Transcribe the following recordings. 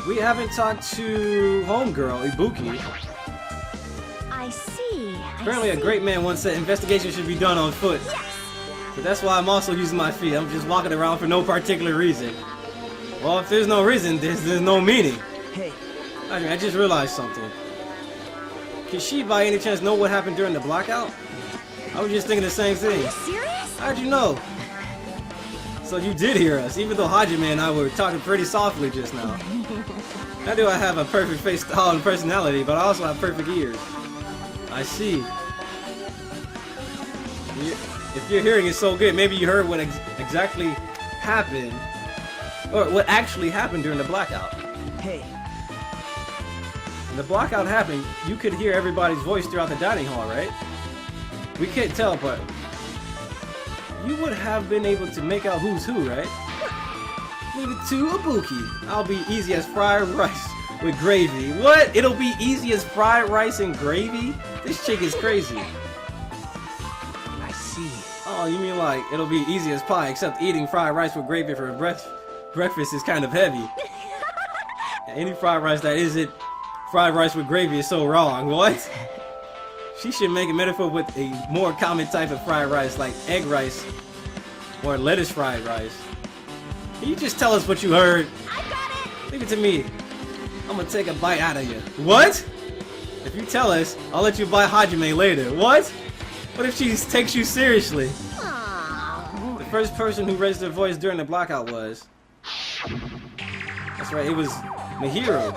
We haven't talked to homegirl, Ibuki. I see. Apparently a great man once said investigation should be done on foot. Yes. But that's why I'm also using my feet. I'm just walking around for no particular reason. Well, if there's no reason, there's no meaning. Hey. I just realized something. Can she by any chance know what happened during the blackout? I was just thinking the same thing. Are you serious? How'd you know? So you did hear us, even though Hajime and I were talking pretty softly just now. Not do I have a perfect face, style, and personality, but I also have perfect ears. I see. If your hearing is so good, maybe you heard what exactly happened, or what actually happened during the blackout. Hey. When the blackout happened, you could hear everybody's voice throughout the dining hall, right? We can't tell, but you would have been able to make out who's who, right? Leave it to Ibuki. I'll be easy as fried rice with gravy. What? It'll be easy as fried rice and gravy? This chick is crazy. I see. Oh, you mean like it'll be easy as pie, except eating fried rice with gravy for breakfast is kind of heavy. Any fried rice that isn't fried rice with gravy is so wrong. What? She should make a metaphor with a more common type of fried rice, like egg rice or lettuce fried rice. Can you just tell us what you heard? I got it. Leave it to me. I'm gonna take a bite out of you. What? If you tell us, I'll let you buy Hajime later. What? What if she takes you seriously? Aww. The first person who raised their voice during the blackout was... That's right, it was Mihiro.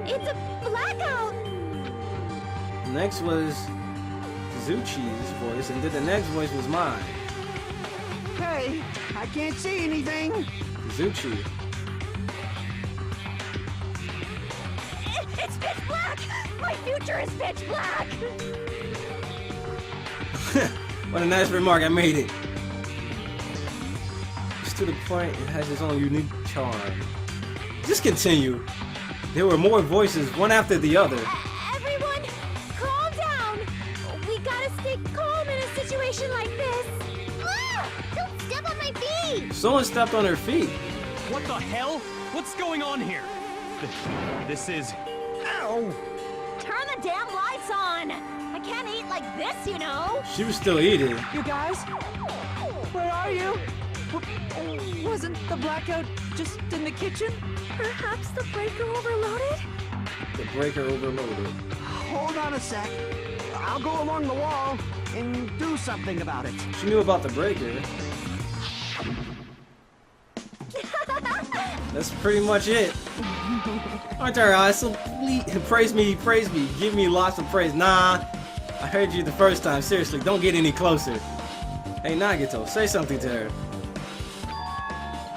It's a blackout. Next was Zuchi's voice, and then the next voice was mine. Hey, I can't see anything. Zuchi. It's pitch black. My future is pitch black. What a nice remark, I made it. Just to the point, it has its own unique charm. Just continue. There were more voices, one after the other. Everyone, calm down. We gotta stay calm in a situation like this. Ah! Don't step on my feet. Someone stepped on her feet. What the hell? What's going on here? This is... Ow! Turn the damn lights on. I can't eat like this, you know. She was still eating. You guys? Where are you? Wasn't the blackout just in the kitchen? Perhaps the breaker overloaded? The breaker overloaded. Hold on a sec. I'll go along the wall and do something about it. She knew about the breaker. That's pretty much it. Aren't her eyes so praise me, give me lots of praise. Nah, I heard you the first time. Seriously, don't get any closer. Hey Nagito, say something to her.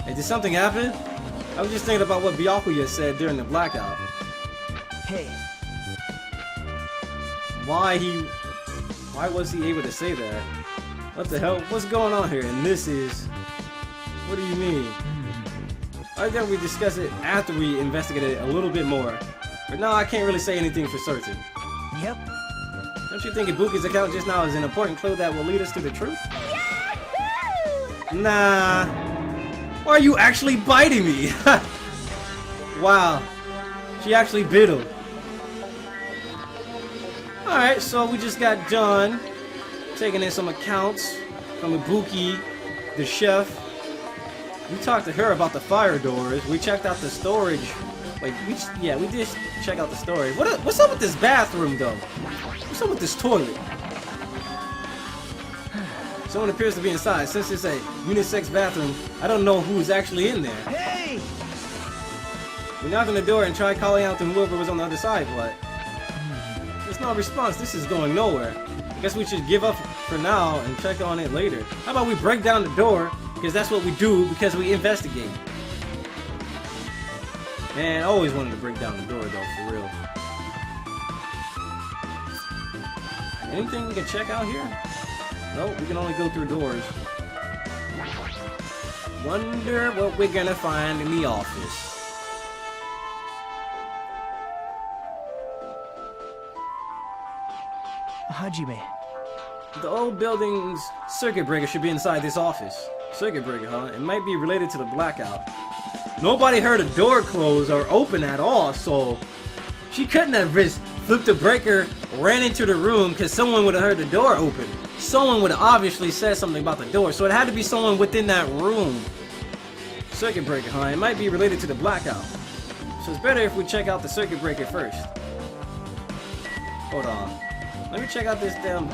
Hey, did something happen? I was just thinking about what Byakuya said during the blackout. Hey. Why was he able to say that? What the hell? What's going on here? And this is... What do you mean? I think we discuss it after we investigate it a little bit more. But now I can't really say anything for certain. Yep. Don't you think Ibuki's account just now is an important clue that will lead us to the truth? Yahoo! Nah. Why are you actually biting me? Wow. She actually bit him. Alright, so we just got done taking in some accounts from Ibuki, the chef. We talked to her about the fire doors. We checked out the storage. Wait, we did check out the storage. What's up with this bathroom, though? What's up with this toilet? Someone appears to be inside. Since it's a unisex bathroom, I don't know who's actually in there. Hey! We knocked on the door and tried calling out to whoever was on the other side, but there's no response. This is going nowhere. I guess we should give up for now and check on it later. How about we break down the door? Because that's what we do, because we investigate. Man, I always wanted to break down the door, though, for real. Anything we can check out here? Nope, we can only go through doors. Wonder what we're gonna find in the office. Hajime. The old building's circuit breaker should be inside this office. Circuit breaker, huh? It might be related to the blackout. nobody heard a door close or open at all, so she couldn't have just flipped the breaker, ran into the room because someone would have heard the door open. Someone would have obviously said something about the door, so it had to be someone within that room. Circuit breaker, huh? It might be related to the blackout. So it's better if we check out the circuit breaker first. Hold on. Let me check out this damn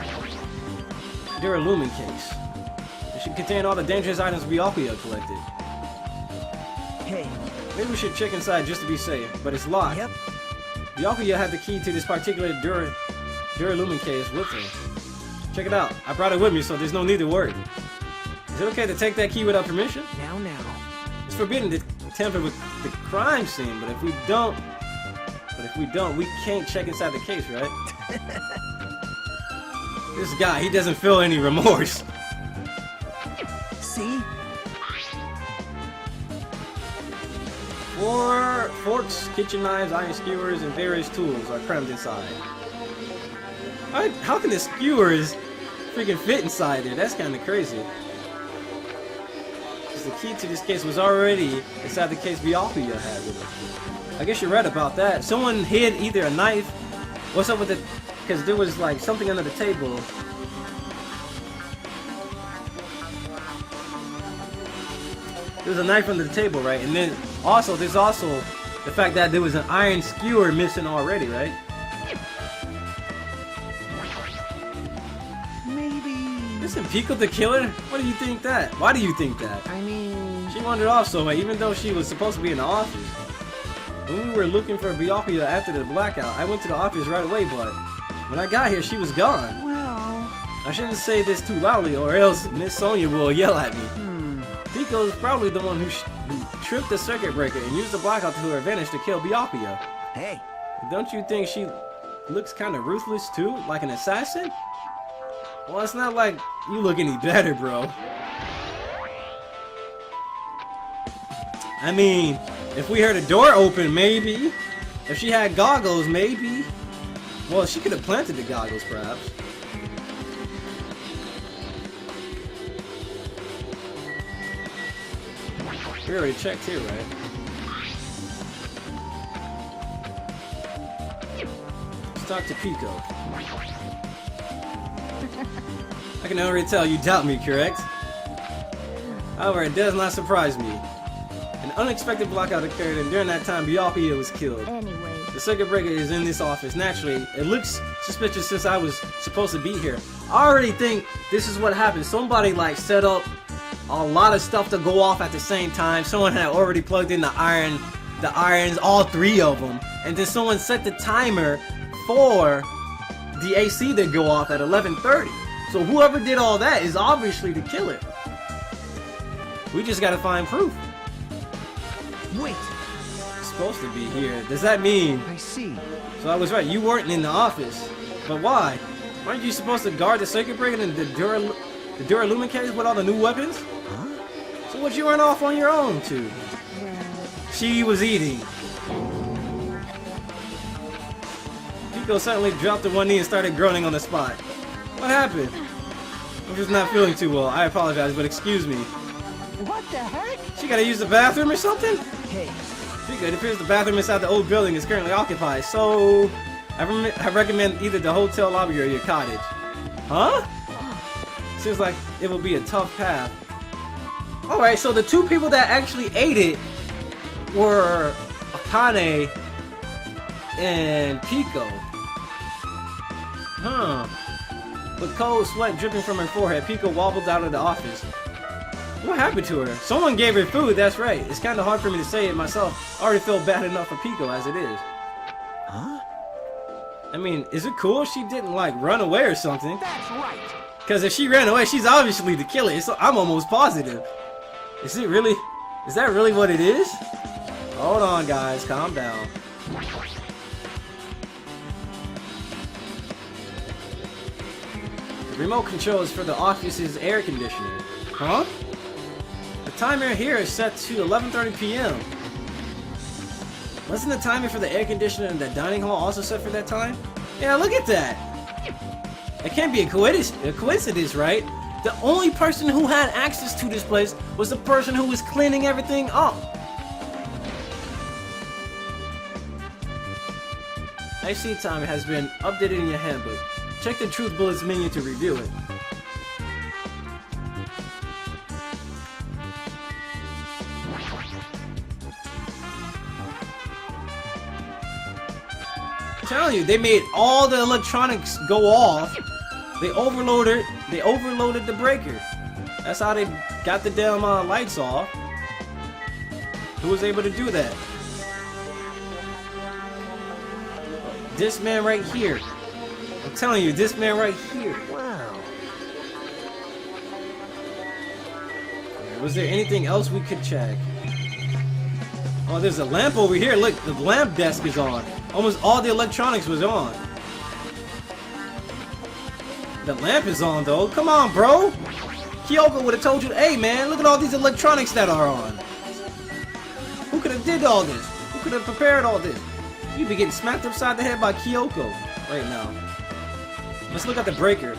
Duralumin case. It should contain all the dangerous items Byakuya collected. Hey. Maybe we should check inside just to be safe, but it's locked. Yep. Byakuya had the key to this particular Duralumin case with him. Check it out. I brought it with me, so there's no need to worry. Is it okay to take that key without permission? Now. It's forbidden to tamper with the crime scene, but if we don't, we can't check inside the case, right? This guy, he doesn't feel any remorse. See? Forks, kitchen knives, iron skewers, and various tools are crammed inside. How can the skewers freaking fit inside there? That's kind of crazy. Because the key to this case was already inside the case Byakuya had with him. I guess you're right about that. Someone hid either a knife. What's up with it? Because there was like something under the table. There was a knife under the table, right? And then also, there's also the fact that there was an iron skewer missing already, right? Maybe. Isn't Pico the killer? What do you think that? Why do you think that? I mean... She wandered off somewhere, even though she was supposed to be in the office. When we were looking for Byakuya after the blackout, I went to the office right away, but when I got here, she was gone. Well... I shouldn't say this too loudly, or else Miss Sonia will yell at me. Pico's probably the one who tripped the circuit breaker and used the blackout to her advantage to kill Byakuya. Hey. Don't you think she looks kind of ruthless too, like an assassin? Well, it's not like you look any better, bro. I mean, if we heard a door open, maybe. If she had goggles, maybe. Well, she could have planted the goggles, perhaps. We already checked here, right? Let's talk to Pico. I can already tell you doubt me, correct? However, it does not surprise me. An unexpected blackout occurred, and during that time, Byakuya was killed. Anyway. The circuit breaker is in this office. Naturally, it looks suspicious since I was supposed to be here. I already think this is what happened. Somebody like set up a lot of stuff to go off at the same time. Someone had already plugged in the irons, all three of them, and then someone set the timer for the AC to go off at 11:30. So whoever did all that is obviously the killer. We just gotta find proof. Wait. It's supposed to be here. Does that mean? I see. So I was right. You weren't in the office. But why? Weren't you supposed to guard the circuit breaker and the Duralumin case with all the new weapons? Huh? So what you run off on your own to? She was eating. Pico suddenly dropped to one knee and started groaning on the spot. What happened? I'm just not feeling too well. I apologize, but excuse me. What the heck? She gotta use the bathroom or something? Hey. Pico, it appears the bathroom inside the old building is currently occupied, so I recommend either the hotel lobby or your cottage. Huh? Seems like it will be a tough path. Alright, so the two people that actually ate it were Akane and Pico. Huh. With cold sweat dripping from her forehead, Pico wobbled out of the office. What happened to her? Someone gave her food, that's right. It's kind of hard for me to say it myself. I already feel bad enough for Pico as it is. Huh? I mean, is it cool she didn't, like, run away or something? That's right. Because if she ran away, she's obviously the killer. So I'm almost positive. Is it really? Is that really what it is? Hold on, guys. Calm down. The remote control is for the office's air conditioner. Huh? The timer here is set to 11:30 p.m. Wasn't the timer for the air conditioner in the dining hall also set for that time? Yeah, look at that. It can't be a coincidence, right? The only person who had access to this place was the person who was cleaning everything up. IC time has been updated in your handbook. Check the Truth Bullets menu to review it. I'm telling you, they made all the electronics go off. They overloaded the breaker. That's how they got the damn lights off. Who was able to do that? This man right here. I'm telling you, this man right here. Wow. Was there anything else we could check? Oh, there's a lamp over here. Look, the lamp desk is on. Almost all the electronics was on. The lamp is on though. Come on, bro. Kyoko would have told you, hey man, look at all these electronics that are on. Who could have did all this? Who could have prepared all this? You'd be getting smacked upside the head by Kyoko right now. Let's look at the breaker.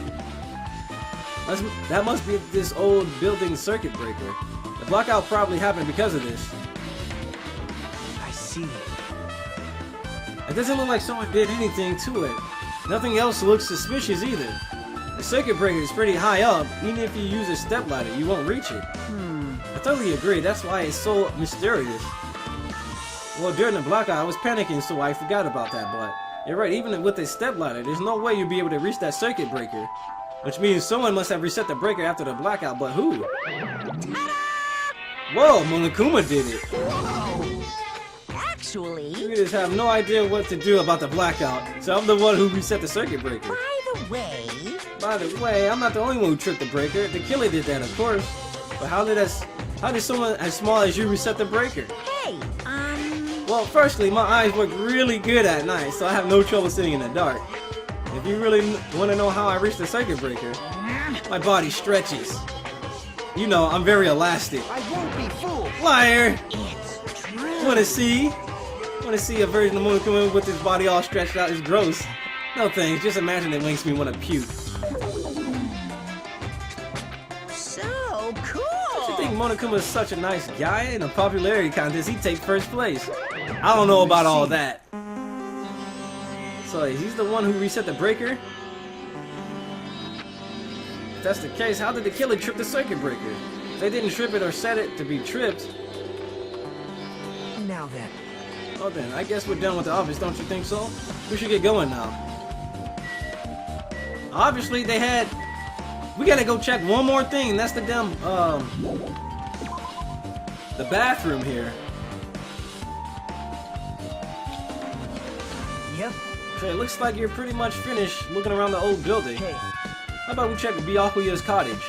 That must be this old building circuit breaker. The blackout probably happened because of this. I see. It doesn't look like someone did anything to it. Nothing else looks suspicious either. The circuit breaker is pretty high up. Even if you use a stepladder, you won't reach it. I totally agree. That's why it's so mysterious. Well, during the blackout, I was panicking, so I forgot about that. But you're right. Even with a stepladder, there's no way you'll be able to reach that circuit breaker. Which means someone must have reset the breaker after the blackout. But who? Whoa, Monokuma did it. Whoa! Actually, You just have no idea what to do about the blackout. So I'm the one who reset the circuit breaker. by the way, I'm not the only one who tripped the breaker. The killer did that, of course. But how did someone as small as you reset the breaker? hey, Well, firstly, my eyes work really good at night, so I have no trouble sitting in the dark. If you really want to know how I reached the circuit breaker, my body stretches. You know, I'm very elastic. I won't be fooled. Liar! it's true. Wanna see? Wanna see a version of Monokuma with his body all stretched out? It's gross. No thanks, just imagine it makes me want to puke. So cool. I think Monokuma is such a nice guy. In a popularity contest, he'd take first place. I don't know about all that. So he's the one who reset the breaker? If that's the case, how did the killer trip the circuit breaker? If they didn't trip it or set it to be tripped. Now then. Oh then, I guess we're done with the office, don't you think so? We should get going now. Obviously they had... We gotta go check one more thing. That's the damn, the bathroom here. Yep. Okay, it looks like you're pretty much finished looking around the old building. Hey. How about we check Byakuya's cottage?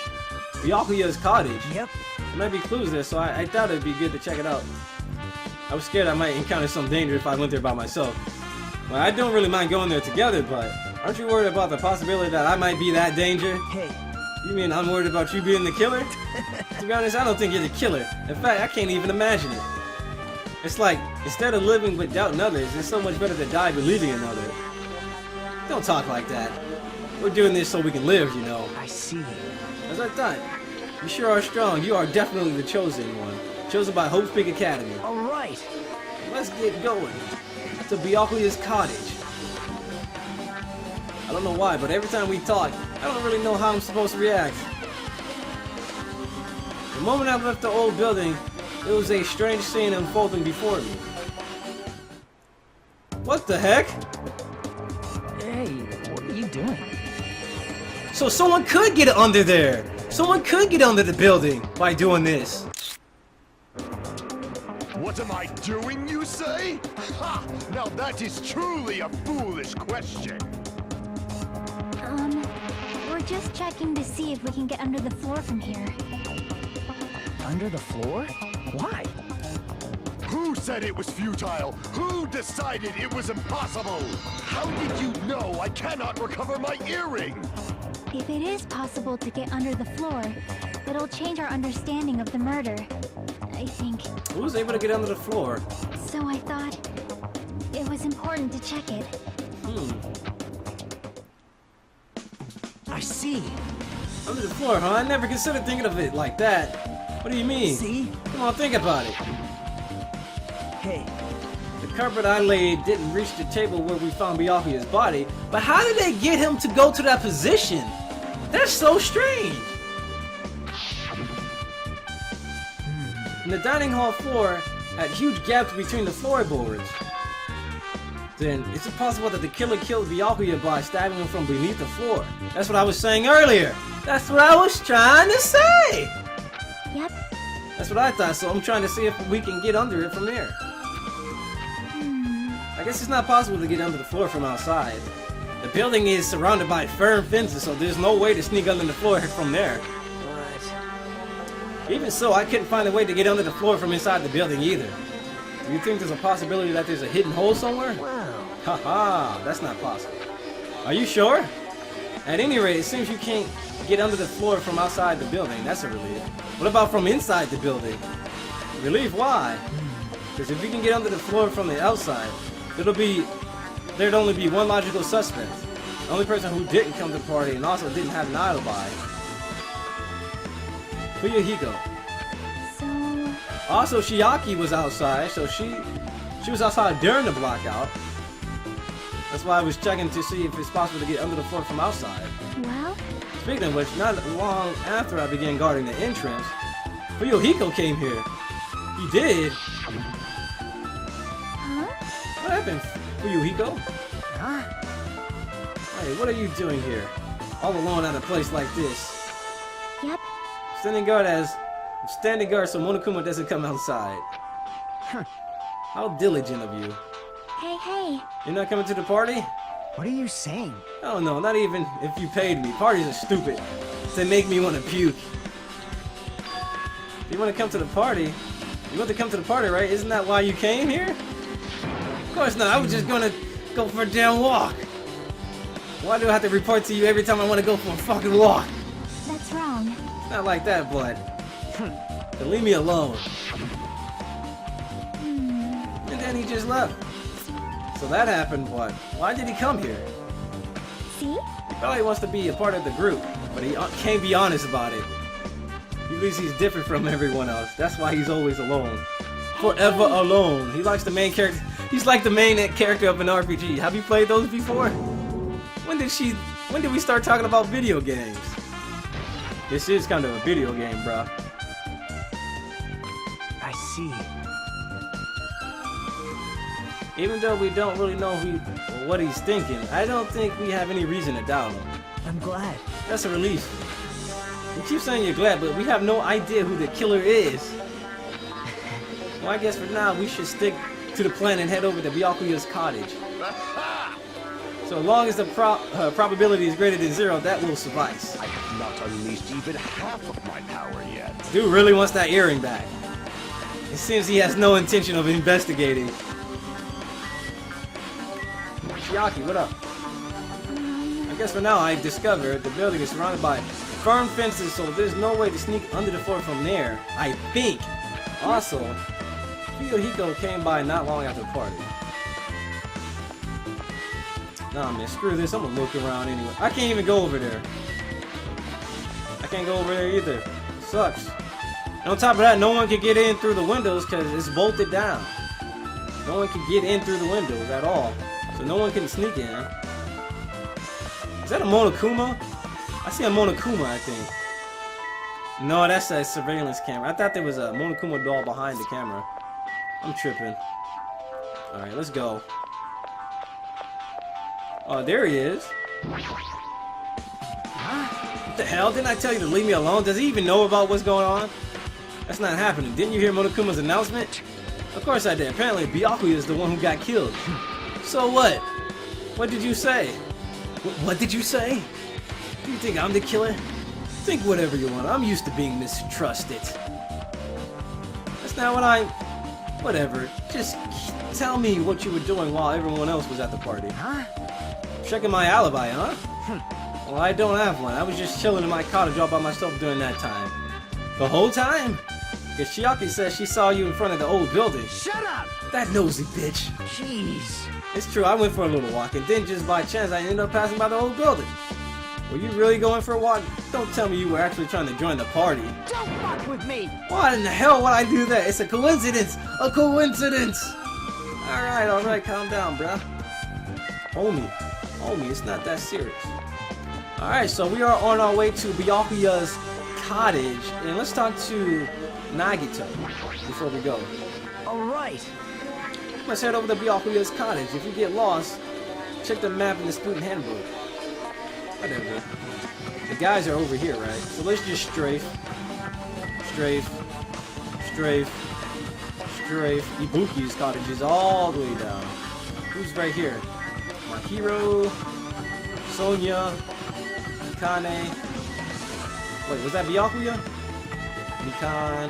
Byakuya's cottage? Yep. There might be clues there, so I thought it'd be good to check it out. I was scared I might encounter some danger if I went there by myself. Well, I don't really mind going there together, but aren't you worried about the possibility that I might be that danger? Hey. You mean I'm worried about you being the killer? To be honest, I don't think you're the killer. In fact, I can't even imagine it. It's like, instead of living but doubting others, it's so much better to die believing in others. Don't talk like that. We're doing this so we can live, you know. I see. As I thought, you sure are strong. You are definitely the chosen one. Chosen by Hope's Peak Academy. All right. Let's get going to Byakuya's cottage. I don't know why, but every time we talk, I don't really know how I'm supposed to react. The moment I left the old building, it was a strange scene unfolding before me. What the heck? Hey, what are you doing? So someone could get under there! Someone could get under the building by doing this. What am I doing, you say? Ha! Now that is truly a foolish question. We're just checking to see if we can get under the floor from here. Under the floor? Why? Who said it was futile? Who decided it was impossible? How did you know I cannot recover my earring? If it is possible to get under the floor, it'll change our understanding of the murder, I think. Who was able to get under the floor? So I thought it was important to check it. I see. Under the floor, huh? I never considered thinking of it like that. What do you mean? See? Come on, think about it. Hey, The carpet I laid didn't reach the table where we found Byakuya's body, but how did they get him to go to that position? That's so strange. And the dining hall floor had huge gaps between the floorboards. Then, is it possible that the killer killed Byakuya by stabbing him from beneath the floor? That's what I was saying earlier. That's what I was trying to say. Yep. That's what I thought, so I'm trying to see if we can get under it from here. I guess it's not possible to get under the floor from outside. The building is surrounded by firm fences, so there's no way to sneak under the floor from there. Even so, I couldn't find a way to get under the floor from inside the building either. Do you think there's a possibility that there's a hidden hole somewhere? Wow. Haha, that's not possible. Are you sure? At any rate, it seems you can't get under the floor from outside the building. That's a relief. What about from inside the building? Relief? Why? Because if you can get under the floor from the outside, there'd only be one logical suspect. The only person who didn't come to the party and also didn't have an alibi. Fuyuhiko. So... Also, Chiaki was outside, so she was outside during the blackout. That's why I was checking to see if it's possible to get under the floor from outside. Well... Speaking of which, not long after I began guarding the entrance, Fuyuhiko came here. He did? Huh? What happened, Fuyuhiko? Huh? Hey, what are you doing here? All alone at a place like this. Yep. Standing guard so Monokuma doesn't come outside. Huh. How diligent of you. Hey. You're not coming to the party? What are you saying? Oh no, not even if you paid me. Parties are stupid. They make me want to puke. If you want to come to the party, you want to come to the party, right? Isn't that why you came here? Of course not. I was just gonna go for a damn walk. Why do I have to report to you every time I want to go for a fucking walk? That's wrong. Not like that, bud. Then leave me alone. And then he just left. So that happened, but why did he come here? See? He probably wants to be a part of the group, but he can't be honest about it. He believes he's different from everyone else. That's why he's always alone. Forever alone. He likes the main character. He's like the main character of an RPG. Have you played those before? When did we start talking about video games? This is kind of a video game, bruh. I see. Even though we don't really know what he's thinking, I don't think we have any reason to doubt him. I'm glad. That's a relief. You keep saying you're glad, but we have no idea who the killer is. Well, I guess for now we should stick to the plan and head over to Byakuya's cottage. So long as the probability is greater than 0, that will suffice. I have not unleashed even half of my power yet. Dude really wants that earring back. It seems he has no intention of investigating. Chiaki, what up? I guess for now I discovered the building is surrounded by firm fences, so there's no way to sneak under the floor from there, I think. Also, Fuyuhiko came by not long after the party. Nah man, screw this, I'm gonna look around anyway. I can't even go over there. I can't go over there either. It sucks. And on top of that, no one can get in through the windows because it's bolted down. No one can get in through the windows at all. So no one can sneak in. Is that a Monokuma? I see a Monokuma, I think. No, that's a surveillance camera. I thought there was a Monokuma doll behind the camera. I'm tripping. Alright, let's go. Oh, there he is. What the hell? Didn't I tell you to leave me alone? Does he even know about what's going on? That's not happening. Didn't you hear Monokuma's announcement? Of course I did. Apparently Byakuya is the one who got killed. So what? What did you say? What did you say? Do you think I'm the killer? Think whatever you want. I'm used to being mistrusted. That's not what I... Whatever. Just tell me what you were doing while everyone else was at the party. Huh? Checking my alibi, huh? Well, I don't have one. I was just chilling in my cottage all by myself during that time. The whole time? Because Chiaki says she saw you in front of the old building. Shut up! That nosy bitch. Jeez. It's true, I went for a little walk, and then just by chance I ended up passing by the old building. Were you really going for a walk? Don't tell me you were actually trying to join the party. Don't fuck with me! Why in the hell would I do that? It's a coincidence! A coincidence! Alright, calm down, bruh. Homie, it's not that serious. Alright, so we are on our way to Byakuya's cottage, and let's talk to Nagito before we go. Alright. Let's head over to Byakuya's cottage. If you get lost, check the map in the student handbook. Whatever. The guys are over here, right? So let's just strafe. Ibuki's cottage is all the way down. Who's right here? Mahiro, Sonya, Mikane. Wait, was that Byakuya? Mikan,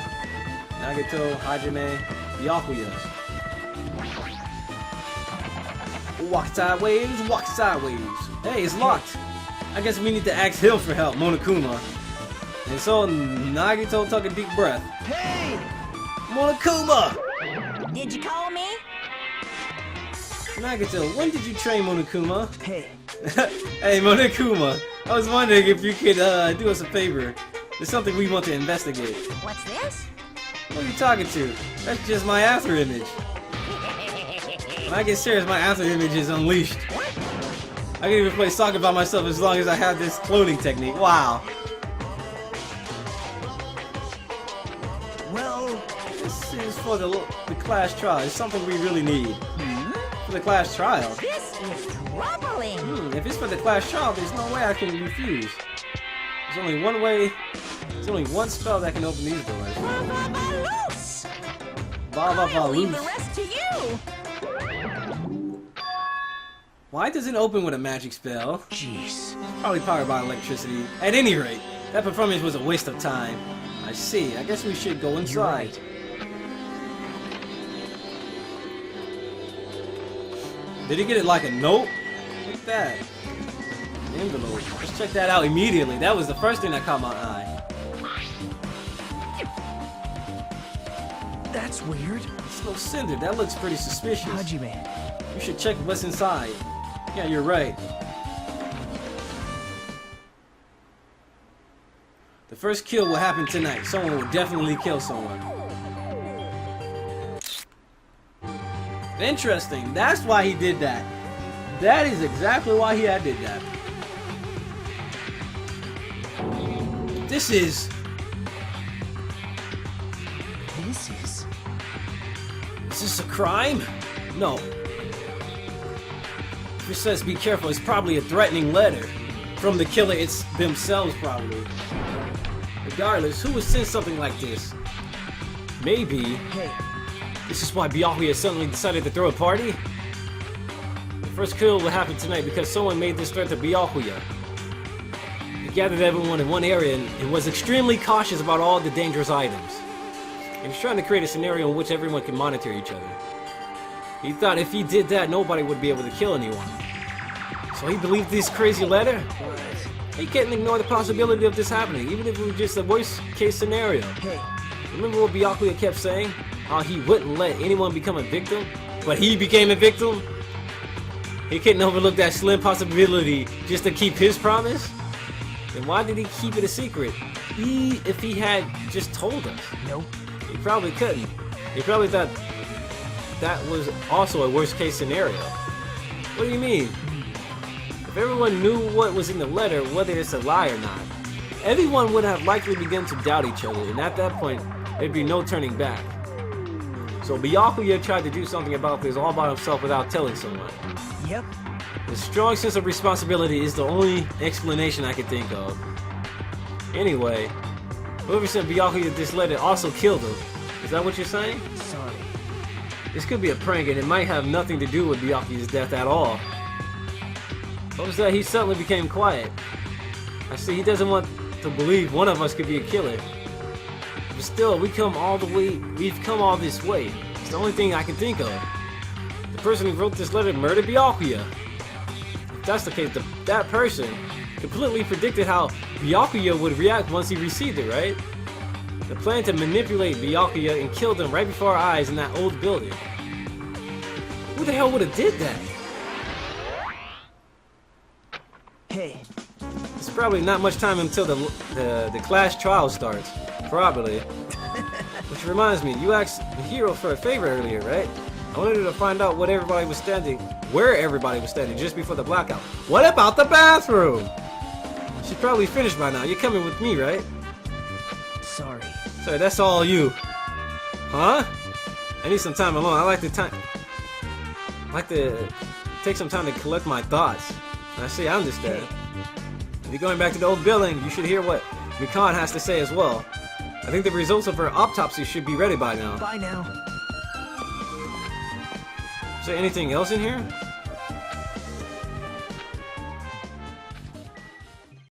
Nagito, Hajime, Byakuya's. Walk sideways. Hey, it's locked. I guess we need to ask Hill for help, Monokuma. And so Nagito took a deep breath. Hey! Monokuma! Did you call me? Nagito, when did you train Monokuma? Hey. Hey, Monokuma, I was wondering if you could do us a favor. There's something we want to investigate. What's this? Who are you talking to? That's just my after image. When I get serious, my after image is unleashed. I can even play soccer by myself as long as I have this cloning technique. Wow. Well, This is for the class trial. It's something we really need. For the class trial. This is troubling. If it's for the class trial, there's no way I can refuse. There's only one way. There's only one spell that can open these doors. Loose. I'll I'll leave loose. the rest to you. Why does it open with a magic spell? jeez. Probably powered by electricity. At any rate, that performance was a waste of time. I see. I guess we should go inside. Did he get it like a note? Look at that. An envelope. Let's check that out immediately. That was the first thing that caught my eye. That's weird. Slow Cinder. That looks pretty suspicious. Hajime. You should check what's inside. Yeah, you're right. The first kill will happen tonight. Someone will definitely kill someone. Interesting. That's why he did that. That is exactly why he did that. This is... Is this a crime? No. If it says be careful, it's probably a threatening letter. From the killer themselves, probably. Regardless, who would send something like this? Maybe... Hey. This is why Byakuya suddenly decided to throw a party? The first kill will happen tonight because someone made this threat to Byakuya. He gathered everyone in one area and was extremely cautious about all the dangerous items. He was trying to create a scenario in which everyone can monitor each other. He thought if he did that, nobody would be able to kill anyone. So he believed this crazy letter? He couldn't ignore the possibility of this happening, even if it was just the worst case scenario. Hey. Remember what Byakuya kept saying? How he wouldn't let anyone become a victim, but he became a victim? He couldn't overlook that slim possibility just to keep his promise? Then why did he keep it a secret? If he had just told us. Nope. He probably couldn't. He probably thought that was also a worst case scenario. What do you mean? If everyone knew what was in the letter, whether it's a lie or not, everyone would have likely begun to doubt each other, and at that point, there'd be no turning back. So Byakuya tried to do something about this all by himself without telling someone. Yep. The strong sense of responsibility is the only explanation I can think of. Anyway, whoever sent Byakuya this letter also killed him. Is that what you're saying? Sorry. This could be a prank and it might have nothing to do with Byakuya's death at all. What was that? He suddenly became quiet. I see he doesn't want to believe one of us could be a killer. But still, we've come all this way. It's the only thing I can think of. The person who wrote this letter murdered Byakuya. If that's the case, that person completely predicted how Byakuya would react once he received it, right? The plan to manipulate Byakuya and kill them right before our eyes in that old building. Who the hell would have did that? Hey. It's probably not much time until the class trial starts. Probably. Which reminds me, you asked the hero for a favor earlier, right? I wanted to find out where everybody was standing just before the blackout. What about the bathroom? She's probably finished by now. You're coming with me, right? Sorry. Sorry, that's all you. Huh? I need some time alone. I like to take some time to collect my thoughts. I see, I understand. If you're going back to the old building, you should hear what Mikan has to say as well. I think the results of her autopsy should be ready by now. Bye now. Is there anything else in here?